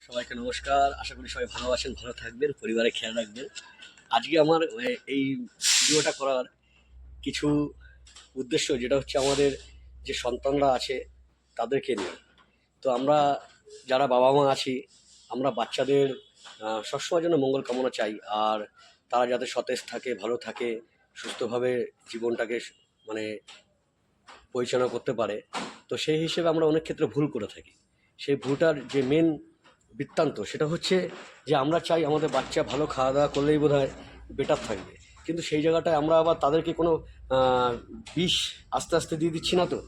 সবাইকে নমস্কার। আশা করি সবাই ভালো আছেন, ভালো থাকবেন, পরিবারের খেয়াল রাখবেন। আজকে আমার এই ভিডিওটা করার কিছু উদ্দেশ্য, যেটা হচ্ছে আমাদের যে সন্তানরা আছে তাদেরকে নিয়ে। তো আমরা যারা বাবা মা আছি, আমরা বাচ্চাদের সবসময় জন্য মঙ্গল কামনা চাই, আর তারা যাতে সতেজ থাকে, ভালো থাকে, সুস্থভাবে জীবনটাকে মানে পরিচালনা করতে পারে। তো সেই হিসেবে আমরা অনেক ক্ষেত্রে ভুল করে থাকি। সেই ভুলটার যে মেন বৃত্তান্ত সেটা হচ্ছে যে আমরা চাই আমাদের বাচ্চা ভালো খাওয়া দাওয়া করলেই বোধহয় বেটার থাকবে, কিন্তু সেই জায়গাটায় আমরা আবার তাদেরকে কোনো বিষ আস্তে আস্তে দিয়ে দিচ্ছি না। তো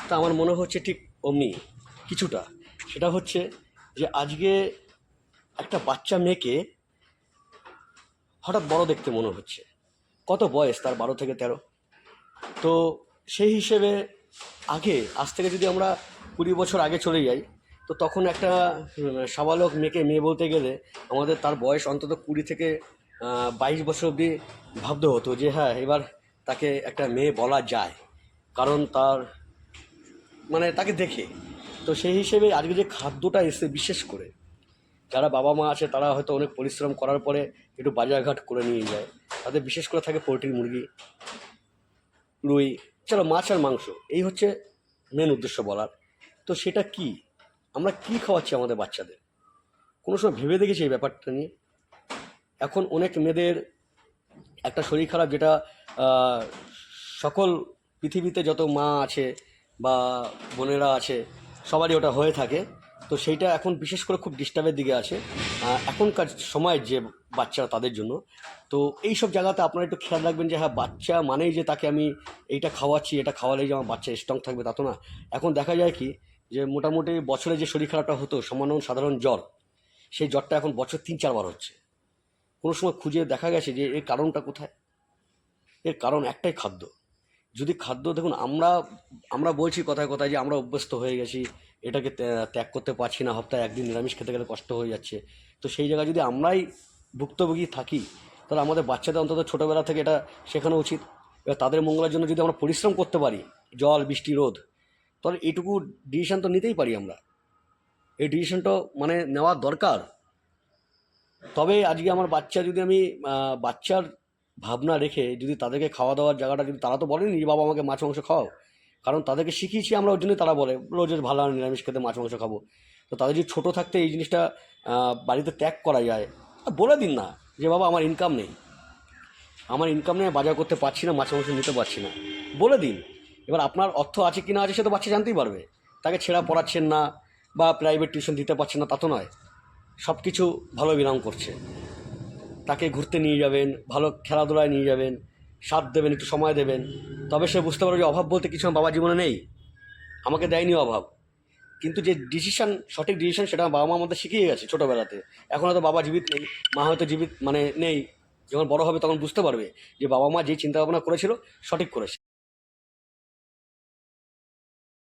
তা আমার মনে হচ্ছে ঠিক অমনি কিছুটা। সেটা হচ্ছে যে আজকে একটা বাচ্চা মেয়েকে হঠাৎ বড় দেখতে মনে হচ্ছে। কত বয়স তার? 12 থেকে 13। তো সেই হিসেবে আজ থেকে যদি আমরা 20 বছর আগে চলে যাই, তো তখন একটা সাবালক মেয়েকে মেয়ে বলতে গেলে আমাদের তার বয়স অন্তত 20 থেকে 22 বছর অবধি ভাবতে হতো যে হ্যাঁ, এবার তাকে একটা মেয়ে বলা যায়, কারণ তার তাকে দেখে। তো সেই হিসেবে আজকে যে খাদ্যটা এসে, বিশেষ করে যারা বাবা মা আছে তারা হয়তো অনেক পরিশ্রম করার পরে একটু বাজারঘাট করে নিয়ে যায়, তাদের বিশেষ করে থাকে পোলট্রি, মুরগি, রুই, চলো মাছ আর মাংস, এই হচ্ছে মেন উদ্দেশ্য বলার। তো সেটা কি, আমরা কি খাওয়াচ্ছি আমাদের বাচ্চাদের? কোনো সময় ভেবে দেখেছি এই ব্যাপারটা নিয়ে? এখন অনেক মেয়েদের একটা শরীর খারাপ, যেটা আহ, সকল পৃথিবীতে যত মা আছে বা বোনেরা আছে সবারই ওটা হয়ে থাকে। তো সেইটা এখন বিশেষ করে খুব ডিস্টার্বের দিকে আছে এখনকার সময়ের যে বাচ্চারা, তাদের জন্য। তো এই সব জায়গাতে আপনারা একটু খেয়াল রাখবেন যে হ্যাঁ, বাচ্চা মানেই যে তাকে আমি এইটা খাওয়াচ্ছি, এটা খাওয়ালেই যে আমার বাচ্চা স্ট্রং থাকবে তা তো না। এখন দেখা যায় কি, যে মোটামুটি বছরে যে শরীর খারাপটা হতো সাধারণ জ্বর, সেই জ্বরটা এখন বছর 3-4 বার হচ্ছে। কোনো সময় খুঁজে দেখা গেছে যে এর কারণটা কোথায়? এর কারণ একটাই, খাদ্য। যদি খাদ্য, দেখুন, আমরা আমরা বলছি কথায় কথায় যে আমরা অভ্যস্ত হয়ে গেছি, এটাকে ত্যাগ করতে পারছি না, সপ্তাহে একদিন নিরামিষ খেতে গেলে কষ্ট হয়ে যাচ্ছে। তো সেই জায়গায় যদি আমরাই ভুক্তভোগী থাকি, তাহলে আমাদের বাচ্চাদের অন্তত ছোটোবেলা থেকে এটা শেখানো উচিত। এবার তাদের মঙ্গলের জন্য যদি আমরা পরিশ্রম করতে পারি, জল বৃষ্টি রোদ, তাহলে এইটুকু ডিসিশন তো নিতেই পারি আমরা। এই ডিসিশনটা নেওয়া দরকার। তবে আজকে আমার বাচ্চা, যদি আমি বাচ্চার ভাবনা রেখে যদি তাদেরকে খাওয়া দাওয়ার জায়গাটা, যদি তারা তো বলেনি যে বাবা আমাকে মাছ মাংস খাওয়াও, কারণ তাদেরকে শিখিয়েছি আমরা, ওই জন্যই তারা বলে রোজের ভালো নিরামিষ খেতে, মাছ মাংস খাবো। তো তাদের যদি ছোটো থাকতে এই জিনিসটা বাড়িতে ত্যাগ করা যায়, বলে দিন না যে বাবা আমার ইনকাম নেই, বাজার করতে পারছি না, মাছ মাংস নিতে পারছি না, বলে দিন। এবার আপনার অর্থ আছে কি না আছে সে তো বাচ্চা জানতেই পারবে। তাকে ছেঁড়া পড়াচ্ছেন না বা প্রাইভেট টিউশন দিতে পারছেন না তা তো নয়, সব কিছু ভালো বিরাম করছে। তাকে ঘুরতে নিয়ে যাবেন, ভালো খেলাধুলায় নিয়ে যাবেন, সাথ দেবেন, একটু সময় দেবেন, তবে সে বুঝতে পারবে যে অভাব বলতে কিছু আমার বাবার জীবনে নেই, আমাকে দেয়নি অভাব। কিন্তু যে ডিসিশন, সঠিক ডিসিশন, সেটা বাবা মা আমাদের শিখিয়ে গেছে ছোটোবেলাতে। এখন হয়তো বাবা জীবিত নেই, মা হয়তো জীবিত নেই। যখন বড় হবে তখন বুঝতে পারবে যে বাবা মা যে চিন্তা ভাবনা করেছিল সঠিক করেছে।